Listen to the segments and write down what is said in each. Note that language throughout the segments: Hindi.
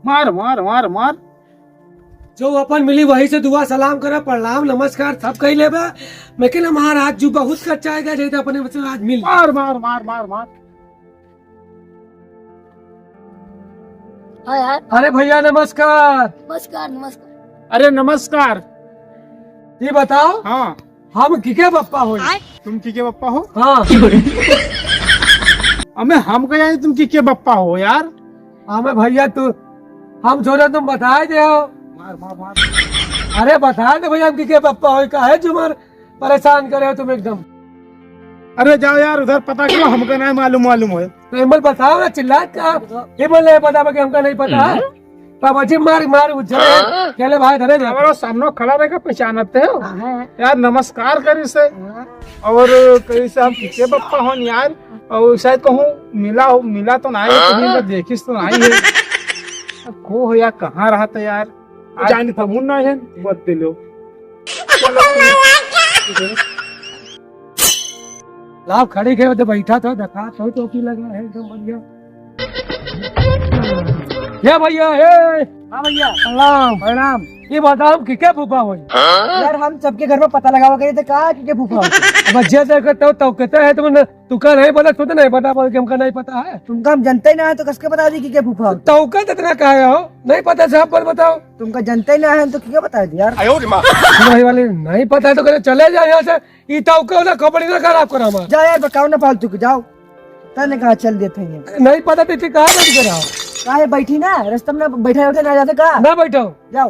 मार मार मार मार। जो अपन मिली वही से दुआ सलाम करे, प्रणाम नमस्कार सब कही लेबे। मैं के महाराज जी बहुत कच्चा है जैसे अपने मतलब आज मिल। मार मार मार मार मार। हाँ यार। अरे भैया नमस्कार। नमस्कार नमस्कार। अरे नमस्कार। ये बताओ हाँ हम किके पप्पा हो? तुम किके बप्पा हो? हाँ अबे हमको यानी तुम किके बप्पा हो यार। हमें भैया तू हम छोड़े तुम बताए दे हो। मार मार मार। अरे बता दे भैया हम किके पप्पा हो का है जुमर परेशान करे हो तुम एकदम। अरे जाओ यार उधर पता करो, हमको नहीं मालूम मालूम है। तो इमल बताओ ना, चिल्ला क्या ये बोल रहे पता कि हमका नहीं पता है। पापा मार मार उछले केले भाई धरे ना हमारा सामने खड़ा रहेगा पहचानते हो यार, नमस्कार कर इसे। और कैसे हम किके बप्पा हो यार, और शायद कहूँ मिला तो नहीं है, कभी मैं देखिस तो नहीं है। को हो यार, कहाँ रहा था यार, जाने था मुन्ना है बदते लो। लाभ खड़ी गए तो बैठा था देखा तो टोपी लगा है एकदम बढ़िया। ये भैया हे। हाँ भैया प्रणाम। प्रणाम। ये बताओ कि क्या फूफा हो? यार हम सबके घर में पता लगा हुआ थे कहा कि फूफा हो। अब जैसे कहते हो तो कहते है तुमने तुका नहीं पता, खुद नहीं पता बोल के हमका नहीं पता है। तुमका हम जनते ही ना है तो कसके बता दी कि क्या फूफा हो। तो इतना कहे हो नहीं पता साहब पर बताओ। तुमका जनते ही ना है तो क्या बता दी यार। भाई वाले नहीं पता है तो कहते चले जाए यहाँ से। ये तो ना कपड़ी ना खराब करा हमारा। जाओ यार बकाओ ना फालतू के, जाओ तने कहा चल देते हैं। नहीं पता तो कहा बैठ कराओ। कहा बैठी ना रास्ते में बैठे उठे ना जाते कहा ना बैठो, जाओ।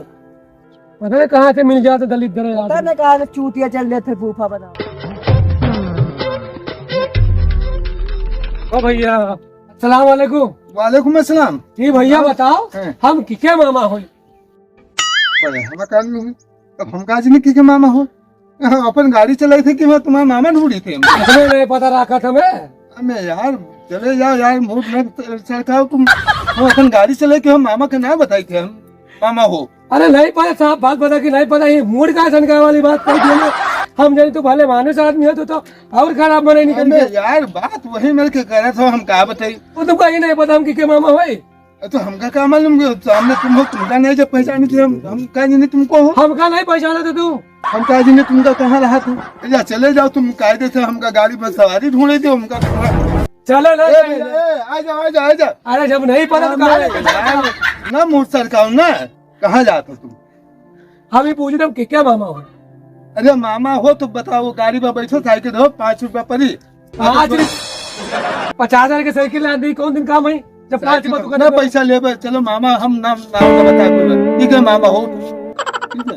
पता नहीं कहाँ से मिल जाते दलित दरे। तने कहा चूतिया चल देते फूफा बनाओ। ओ भैया अस्सलाम वालेकुम। वालेकुम अस्सलाम। ये भैया बताओ हाँ। हम किके मामा हो? हम अब हम काज नहीं की मामा हो। अपन गाड़ी चलाई थी कि मैं तुम्हारा मामा ढूंढी थी। तुम्हें नहीं पता रखा था मैं। हमें यार चले जाओ यार, मूड में सरकाओ तुम। वो अपन गाड़ी चले के हम मामा के ना बताई थे हम मामा हो। अरे नहीं पता साहब, बात पता कि नहीं पता। ये मूड का सनका वाली बात कही थी हमें। हम जाने तो भले मानुस आदमी है तो और खराब बने निकल हमें गए। यार बात वही मिल के करे तो हम कहा बताई। वो तुमको ही नहीं पता हम किके मामा हो? तो हमका क्या मालूम सामने तुम हो, तुमका नहीं जब पहचानी थी हम कहा नहीं तुमको हो। हमका नहीं पहचाना था तू। हम कहा नहीं तुमका कहाँ रहा था। या चले जाओ तुम कायदे से हमका गाड़ी में सवारी ढूंढे थे हमका। चलो ना आ जाओ आ जाओ आ जाओ। अरे जब नहीं पता तो कहाँ लेके जाओ? ना मूड सरकाओ ना, कहाँ जाते तुम? हम ही पूछ रहे हम किके मामा हो। अरे मामा हो तो बताओ, गाड़ी में बैठो साइकिल दो 5 रुपया पड़ी। 50,000 के साइकिल ला दी कौन दिन काम है जब 5 रुपया तू कितना पैसा ले चलो मामा, हम नाम नाम ना बता। ठीक है मामा हो, ठीक है।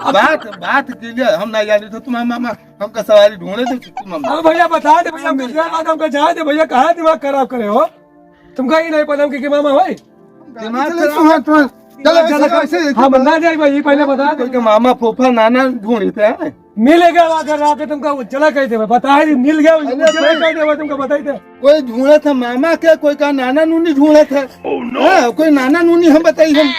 बात के लिए हम ना जाने थे तुम्हारा मामा, हमका सवारी ढूंढे थे तुम मामा। अब भैया बता दे भैया, हमको जाए दे भैया, कहाँ दिमाग खराब करे हो? तुमका ही नहीं पता हम किके मामा हो? दिमाग खराब है तुम्हारा। चलो ऐसे हम ना जाए भाई, पहले बता दे। कोई मामा फूफा नाना ढूंढे थे। मिलेगा अगर आके तुमका उज्जला कह दे बता मिल गया उज्जला कह दे तुमको बताई थे। कोई ढूंढे था मामा के, कोई का नाना नूनी ढूंढे थे। कोई नाना नूनी हम बताई हम,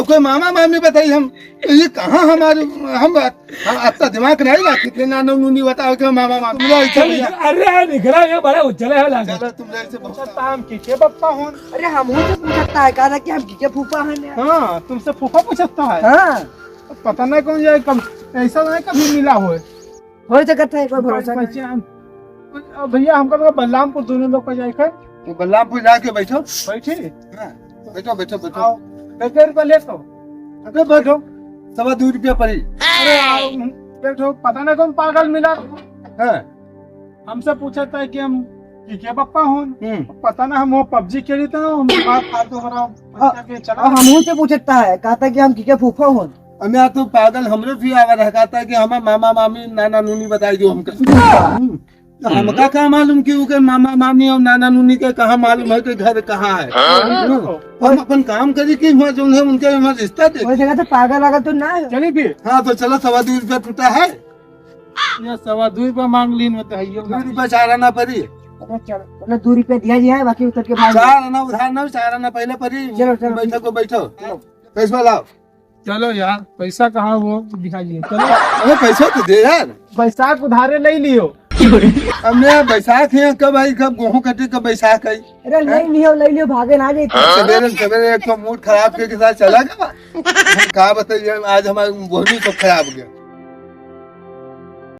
कोई मामा मामी बताई हम। ये कहाँ हमारे हम अपना दिमाग नहीं रखते। नाना नूनी बताओ के मामा मामी। अरे निकला ये बड़ा उज्जला है लागा। चलो तुम ऐसे बहुत हम किके बप्पा हो। अरे हम से पूछता है कहा कि हम किके फूफा हैं। हाँ तुमसे फूफा पूछता है। हाँ पता नहीं कौन जाए, कब ऐसा नहीं कभी मिला हो। हो सकता है, कोई भरोसा नहीं। भैया हमको तो बलरामपुर दोनों लोग को जाकर तो बलरामपुर जाके बैठो। बैठे। बैठो बैठो बैठो। आओ कितने रुपया ले तो? अरे बैठो, 2.25 रुपया पड़ी। अरे आओ बैठो। पता नहीं कौन पागल मिला, हाँ। हमसे पूछा था कि हम किके बप्पा हो। पता ना हम वो पबजी खेली थे ना, हम बात फालतू करा चला। हम से पूछता है कहता कि हम किके फूफा हो। हमें तो पागल हमरे भी आवाज कहता है कि हमें मामा मामी नाना नूनी बताई दो हमका। तो हमका क्या मालूम कि उनके मामा मामी और नाना नूनी के कहाँ मालूम है कि घर कहाँ है। हम अपन काम करी कि वहाँ जो है उनके वहाँ रिश्ता दे। वो जगह तो पागल अगर तो ना है। चली फिर। हाँ तो चलो 2.25 रुपया टूटा है। ये 2.25 रुपया मांग ली में तो है 2 रुपया 4 आना पड़ी। चलो 2 रुपया दिया जी है, बाकी उतर के भाग 4 आना उधार ना, 4 आना पहले पड़ी। चलो, चलो। बैठो को बैठो, पैसा लाओ। चलो यार पैसा कहाँ वो दिखाइए। चलो अरे पैसा तो दे यार। पैसा उधारे नहीं लियो। अब मैं बैसाख है, कब आई, कब गेहूं कटे, कब बैसाख आई। अरे नहीं हो, ले लियो, भागे ना जाए। सवेरे सवेरे एक तो मूड खराब के साथ चला गया। कहा बताइए, आज हमारी बोली तो खराब गया।